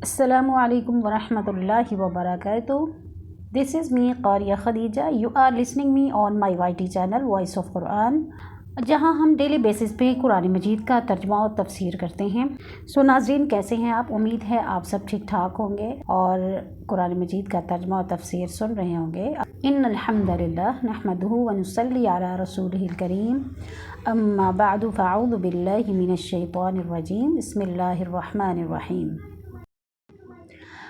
Assalamu alaikum wa rahmatullahi wa barakatuh. This is me Qariya Khadija. You are listening me on my YT channel Voice of Quran, जहाँ हम daily basis पे कुरान मजीद का तर्जुमा और तफसीर करते हैं। सो नाज़रीन, कैसे हैं आप? उम्मीद है आप सब ठीक ठाक होंगे और कुरान मजीद का तर्जुमा और तफसीर सुन रहे होंगे। इन्नल हम्दुलिल्लाह नहमदुहु व नुसल्ली अला रसूलिहिल करीम, अम्मा बअदु फ़अऊज़ु बिल्लाहि मिनश शैतानिर रजीम, बिस्मिल्लाहिर रहमानिर रहीम।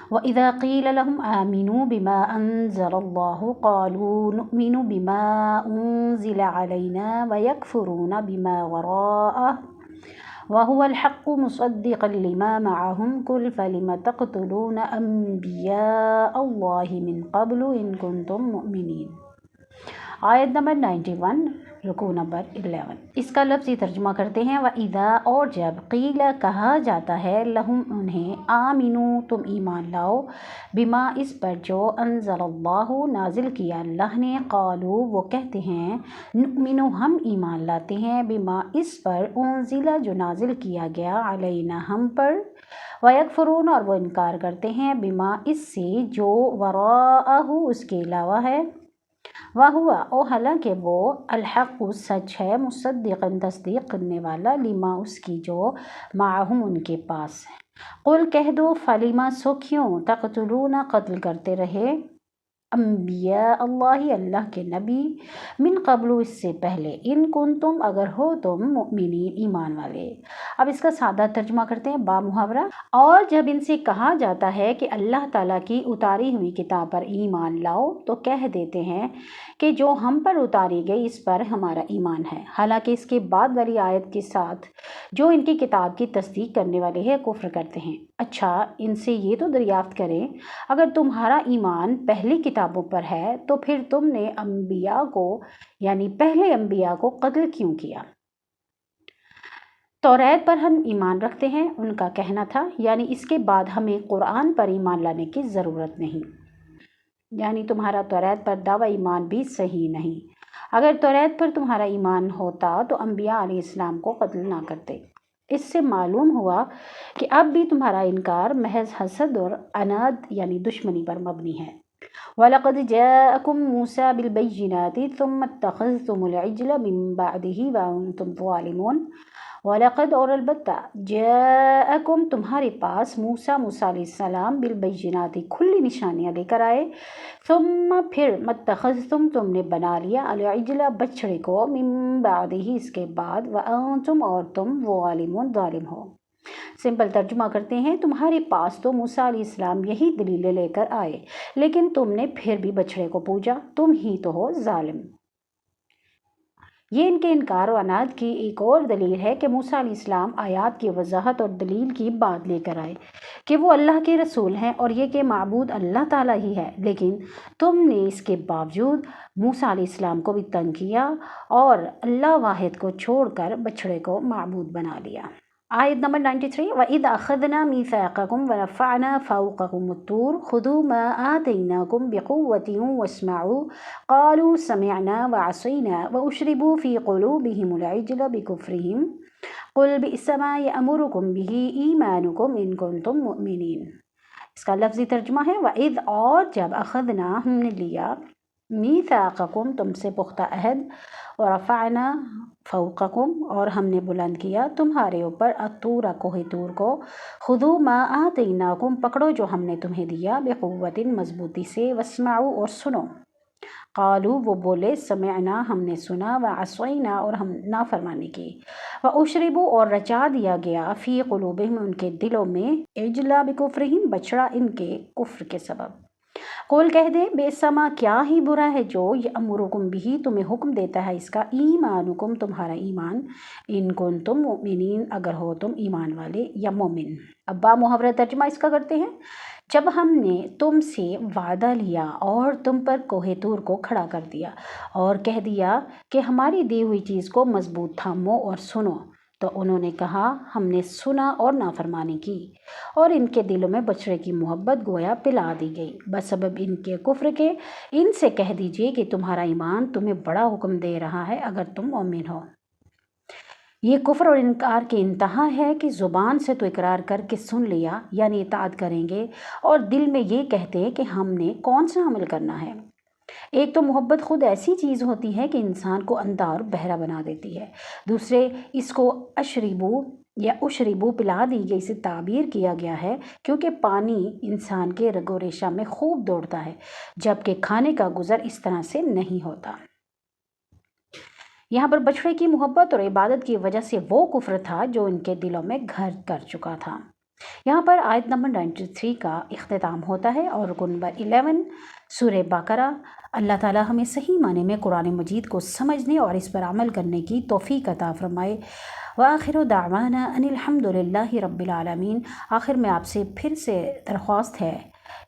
वइज़ा क़ील लहुम आमिनू बिमा अनज़लल्लाहु क़ालू नुअमिनु बिमा उनज़िला अलैना व यकफ़ुरूना बिमा वराअहु व हुवल हक़्क़ु मुसद्दिक़न लिमा मअहुम क़ुल फ़लिम तक़्तुलूना अंबियाअल्लाहि मिन क़ब्लु इन कुंतुम मुअमिनीन। आयत नंबर 91, रुकू नंबर 11। इसका लफ्ज़ी तर्जुमा करते हैं। व इदा, और जब, क़ीला कहा जाता है, लहुम उन्हें, आमिनू तुम ईमान लाओ, बिमा इस पर जो, अनज़लल्लाहु नाजिल किया अल्लाह ने, क़ालू वो कहते हैं, नुअमिनु हम ईमान लाते हैं, बिमा इस पर, उनज़िला जो नाजिल किया गया, अलैना हम पर, व यकफ़ुरून और वो इनकार करते हैं, बिमा इससे जो, वराअहु उसके अलावा है, वह हुआ ओ हालांकि वो, अलहक़ सच है, मुसद्दिक़न तस्दीक़ करने वाला, लिमा उसकी जो, माहुम उनके पास है। कुल कह दो, फलिमा सो क्यों, तक़्तुलूना कत्ल करते रहे, अम्बिया अल्लाह अल्लाह के नबी, मिन क़ब्लु इससे पहले, इन कुंतुम अगर हो तुम, मुअमिनीन ईमान वाले। अब इसका सादा तर्जुमा करते हैं बा मुहावरा। और जब इनसे कहा जाता है कि अल्लाह ताला की उतारी हुई किताब पर ईमान लाओ, तो कह देते हैं कि जो हम पर उतारी गई इस पर हमारा ईमान है। हालांकि इसके बाद वाली आयत के साथ जो इनकी किताब की तस्दीक करने वाले हैं कुफ्र करते हैं। अच्छा, इनसे ये तो दरियाफ्त करें, अगर तुम्हारा ईमान पहली किताबों पर है तो फिर तुमने अंबिया को, यानी पहले अंबिया को कत्ल क्यों किया? तौरात पर हम ईमान रखते हैं, उनका कहना था, यानी इसके बाद हमें कुरान पर ईमान लाने की ज़रूरत नहीं, यानी तुम्हारा तौरात पर दावा ईमान भी सही नहीं। अगर तौरात पर तुम्हारा ईमान होता तो अंबिया अलैहिस्सलाम को कत्ल ना करते। इससे मालूम हुआ कि अब भी तुम्हारा इनकार महज हसद और अनाद यानी दुश्मनी पर मबनी है। वलक़द जाअकुम मूसा बिलबय्यिनाति सुम्मा इत्तख़ज़्तुमुल इज्ला मिन बअदिही व अंतुम ज़ालिमून। वलक़द और अलबत्ता, जाअकुम तुम्हारे पास, मूसा अलैहिस्सलाम बिलबय्यिनाति खुली निशानियाँ लेकर आए, सुम्मा फिर, मत्तख़ज़्तुम तुमने बना लिया, अल इज्ला बछड़े को, मिन बअदिही इसके बाद, व अंतुम और तुम, ज़ालिमून ज़ालिम हो। सिंपल तर्जुमा करते हैं, तुम्हारे पास तो मूसा अलैहिस्सलाम यही दलीलें लेकर आए, लेकिन तुमने फिर भी बछड़े को पूजा, तुम ही तो हो जालिम। ये इनके इनकार और अनाद की एक और दलील है कि मूसा अलैहिस्सलाम आयात की वजाहत और दलील की बात लेकर आए कि वो अल्लाह के रसूल हैं और ये कि माबूद अल्लाह ताला ही है, लेकिन तुमने इसके बावजूद मूसा अलैहिस्सलाम को भी तंग किया और अल्लाह वाहिद को छोड़कर बछड़े को माबूद बना लिया। आयत नंबर 93। वइज़ अख़ज़ना मीसाक़कुम व रफ़अना फ़ौक़कुमुत-तूर ख़ुज़ू मा आतैनाकुम बिक़ुव्वतिन वस्मअू क़ालू समिअना व असैना व उशरिबू फ़ी क़ुलूबिहिमुल इज्ल बिकुफ़्रिहिम क़ुल बि'सा मा यअमुरुकुम बिही ईमानुकुम इन कुंतुम मुअमिनीन। इसका लफ्ज़ी तर्जुमा है, वइज़ और जब, अख़ज़ना हमने लिया, मीसाक़कुम तुमसे पुख्ता अहद, और रफ़अना फ़ौक़कुम और हमने बुलंद किया तुम्हारे ऊपर, अतूर कोहे तूर को, खुदू मा आतैनाकुम पकड़ो जो हमने तुम्हें दिया, बिक़ुव्वतिन मजबूती से, वस्मअू और सुनो, क़ालू वो बोले, समिअना हमने सुना, व असैना और हम नाफरमानी की, व उशरिबू और रचा दिया गया, फ़ी क़ुलूबिहिम उनके दिलों में, इज्ला बिकुफ़्रिहिम बछड़ा इनके कुफ्र के सबब। कुल कह दे, बेसमा क्या ही बुरा है जो, ये अमुरुकुम बिही तुम्हें हुक्म देता है इसका, ईमानुकुम तुम्हारा ईमान, इन कुंतुम मुमिनीन अगर हो तुम ईमान वाले या मोमिन। अब बा मुहावरा तर्जुमा इसका करते हैं। जब हमने तुमसे वादा लिया और तुम पर कोहे तूर को खड़ा कर दिया और कह दिया कि हमारी दी हुई चीज़ को मजबूत थामो और सुनो, तो उन्होंने कहा हमने सुना और नाफरमानी की, और इनके दिलों में बछड़े की मोहब्बत गोया पिला दी गई बसबब इनके कुफ्र के। इनसे कह दीजिए कि तुम्हारा ईमान तुम्हें बड़ा हुक्म दे रहा है अगर तुम मोमिन हो। یہ کفر اور انکار کی انتہا ہے کہ زبان سے تو اقرار کر کے سن لیا یعنی اطاعت کریں گے، اور دل میں یہ کہتے کہ ہم نے کون سا عمل کرنا ہے۔ ایک تو محبت خود ایسی چیز ہوتی ہے کہ انسان کو اندھا اور بہرا بنا دیتی ہے، دوسرے اس کو اشربو یا اشربو پلا دی گئی سے تعبیر کیا گیا ہے، کیونکہ پانی انسان کے رگ و ریشہ میں خوب دوڑتا ہے، جبکہ کھانے کا گزر اس طرح سے نہیں ہوتا۔ یہاں پر بچھڑے کی محبت اور عبادت کی وجہ سے وہ کفر تھا جو ان کے دلوں میں گھر کر چکا تھا۔ یہاں پر آیت نمبر 93 کا اختتام ہوتا ہے، اور رکن نمبر 11 سورہ بقرہ۔ اللہ تعالیٰ ہمیں صحیح معنی میں قرآن مجید کو سمجھنے اور اس پر عمل کرنے کی توفیق عطا فرمائے۔ وآخر دعوانا ان الحمد للہ رب العالمین۔ آخر میں آپ سے پھر سے درخواست ہے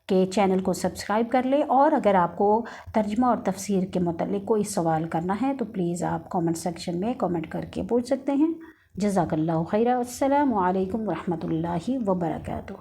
کہ چینل کو سبسکرائب کر لیں، اور اگر آپ کو ترجمہ اور تفسیر کے متعلق کوئی سوال کرنا ہے تو پلیز آپ کامنٹ سیکشن میں کامنٹ کر کے پوچھ سکتے ہیں۔ جزاک اللہ خیرہ، السلام علیکم ورحمۃ اللہ وبرکاتہ۔